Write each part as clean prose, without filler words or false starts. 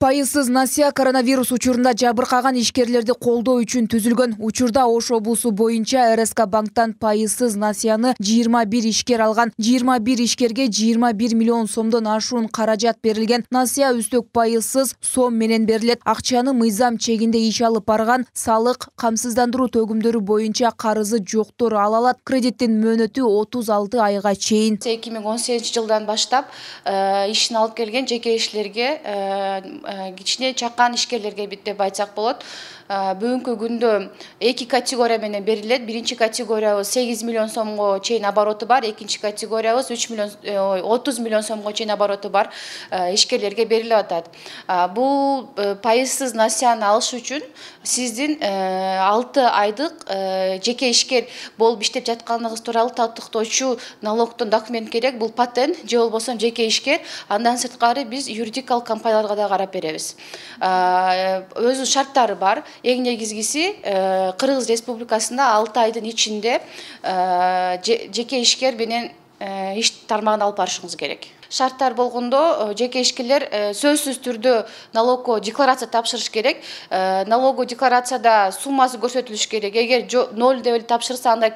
Пайызсыз насия коронавирус учурунда жабыркаган ишкерлерди колдоо үчүн түзүлгөн. Учурда Ош облусу боюнча РСК банктан пайызсыз насияны 21 ишкер алган. 21 ишкерге 21 миллион сомдон ашуун каражат берилген. Насия үстөк пайызсыз сом менен берилет. Акчаны мыйзам чегинде иш алып барган, салык, камсыздандыруу төгүмдөрү боюнча карызы жоктор ала алат. Кредиттин мөөнөтү 36 айга чейин. 2018 жылдан баштап ишин алып келген жеке ишчилерге кичине чакан ишкерлерге деп айтсак болот. Бүгүнкү күндө эки категория менен берилет. Биринчи категориябыз 8 миллион сомго чейин обороты бар, экинчи категориябыз 30 миллион сомго чейин обороты бар ишкерлерге берилип атат. Бул пайызсыз насияны алыш үчүн сиздин 6 айдык жеке ишкер болуп иштеп жатканыңыз тууралуу таттыктоочу налогтун документ керек. Бул патент же болбосо жеке ишкер. Андан сырткары биз юридикалык компанияларга да карап беребиз. Өзү шарттары бар. Эң негизгиси Кыргыз Республикасында 6 айдын ичинде жеке ишкер менен иш тармагын алып барышыңыз керек. Шарттар болгондо жеке ишкерлер сөзсүз түрдө налогко декларация тапшырыш керек. Налогу декларацияда суммасы көрсөтүлүш керек. Эгер 0 деп тапшырса, андай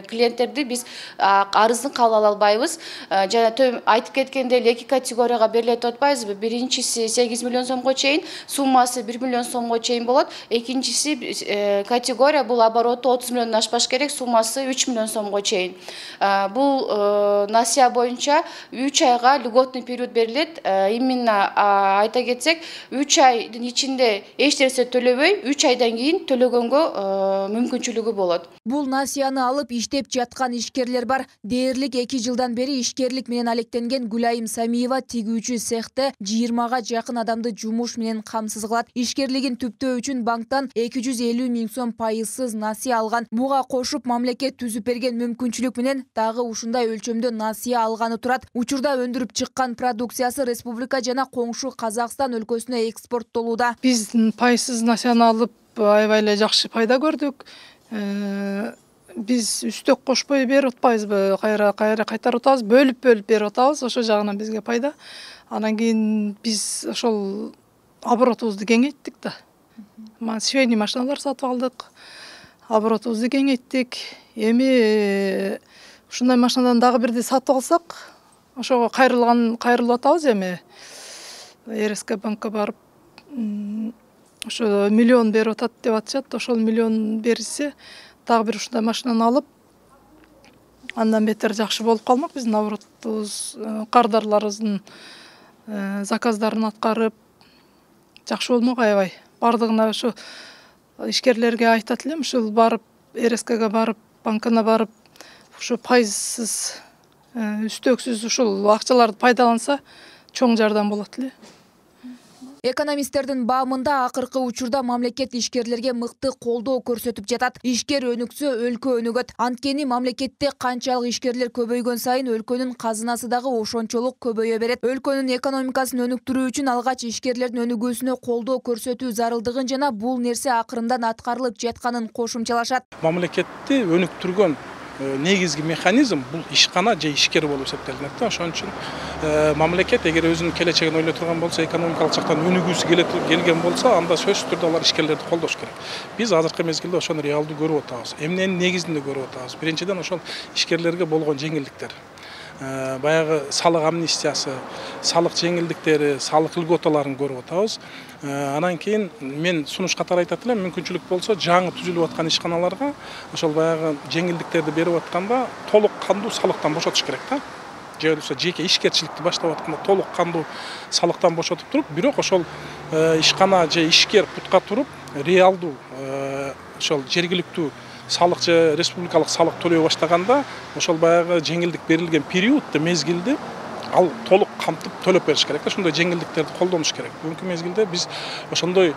клиенттерди биз арыздын кабыл ала албайбыз. Жана айтып кеткендей, эки категорияга берилет деп атпайбызбы? Биринчиси 8 миллион сомго чейин, суммасы 1 миллион сомго чейин болот. Экинчиси категория бул обороту 30 миллиондон ашпаш керек, суммасы 3 миллион сомго чейин. Бул насия боюнча 3 айга льготный период берилет. Именно айта кетсек, 3 айдын ичинде эч нерсе төлөбөй, 3 айдан кийин төлөгөнгө мүмкүнчүлүгү болот. Бул насияны алып иштеп жаткан ишкерлер бар. Дээрлик 2 жылдан бери ишкерлик менен алектенген Гүлайым Самиева тигүүчү цехте 20га жакын адамды жумуш менен камсыз кылат. Ишкерлигин түптөө үчүн банктан 250 миң сом пайызсыз насия алган. Буга кошуп мамлекет түзүп берген мүмкүнчүлүк менен дагы ушундай өлчөмдө насия алганы турат. Учурда өндүрүп чыккан продукциясы республика жана коңшу Казакстан өлкөсүнө экспорттолууда. Биз пайызсыз насияны алып аябай эле жакшы пайда көрдүк. Биз үстөк кошпой берип атпайбызбы, кайра кайтарып атабыз, бөлүп берип атабыз, ошол жагынан бизге пайда. Анан кийин биз ошол оборотубузду кеңейттик да. Швейный машиналар сатып алдык, оборотубузду кеңейттик. Эми ушундай машинадан дагы бирди сатып алсак, ошого кайрылып атабыз. Эми РСК банкка барып, ошо миллион берип атат деп атышат. Ошол миллион берилсе, дагы бир ушундай машинаны алып, андан бетер жакшы болуп калмак. Биздин оборотубуз, кардарларыбыздын заказдарын аткарып, жакшы болмок аябай. Бардыгына ошо ишкерлерге айтат элем, ушул барып, РСКга барып, банкына барып, ошо пайызсыз, үстөксүз ушул акчаларды пайдаланса, чоң жардам болот эле. Экономисттердин баамында акыркы учурда мамлекет ишкерлерге мыкты колдоо көрсөтүп жатат. Ишкер өнүксө, өлкө өнүгөт. Анткени мамлекетте канчалык ишкерлер көбөйгөн сайын өлкөнүн казынасы дагы ошончолук көбөйө берет. Өлкөнүн экономикасын өнүктүрүү үчүн алгач ишкерлердин өнүгүүсүнө колдоо көрсөтүү зарылдыгын жана бул нерсе акырындан аткарылып жатканын кошумчалашат. Мамлекетти өнүктүргөн негизги механизм бул ишкана же ишкер болуп эсептелинет да. Ошон үчүн мамлекет эгер өзүнүн келечегин ойлой турган болсо, экономикалык жактан өнүгүүсү келген болсо, анда сөзсүз түрдө алар ишкерлерди колдош керек. Биз азыркы мезгилде ошону реалдуу көрүп атабыз. Эмненин негизинде көрүп атабыз? Биринчиден ошол ишкерлерге болгон жеңилдиктер. Баягы салык амнистиясы, салык жеңилдиктери, салык льготаларын көрүп атабыз. Анан кийин мен сунуш катары айтат элем, мүмкүнчүлүк болсо жаңы түзүлүп аткан ишканаларга ошол баягы жеңилдиктерди берип атканда толук кандуу салыктан бошотуш керек да. Же болбосо жеке ишкерчиликти баштап атканда толук кандуу салыктан бошотуп туруп, бирок ошол ишкана же ишкер путка туруп, реалдуу ошол жергиликтүү салык же республикалык салык төлөй баштаганда, ошол баягы жеңилдик берилген периодду, мезгилди ал толук камтып төлөп бериш керек. Ошондой жеңилдиктерди колдонуш керек. Бүгүнкү мезгилде биз ошондой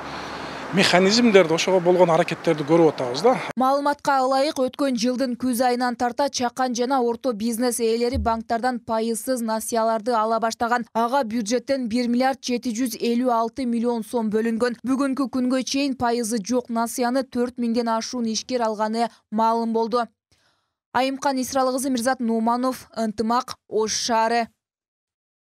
механизмдерди, ошого болгон аракеттерди көрүп атабыз да. Маалыматка ылайык, өткөн жылдын күз айынан тарта чакан жана орто бизнес ээлери банктардан пайызсыз насияларды ала баштаган. Ага бюджеттен 1 миллиард 756 миллион сом бөлүнгөн. Бүгүнкү күнгө чейин пайызы жок насияны 4 миңден ашуун ишкер алганы маалым болду. Айымкан Исралы кызы, Мирзат Нуманов, Ынтымак, Ош шаары.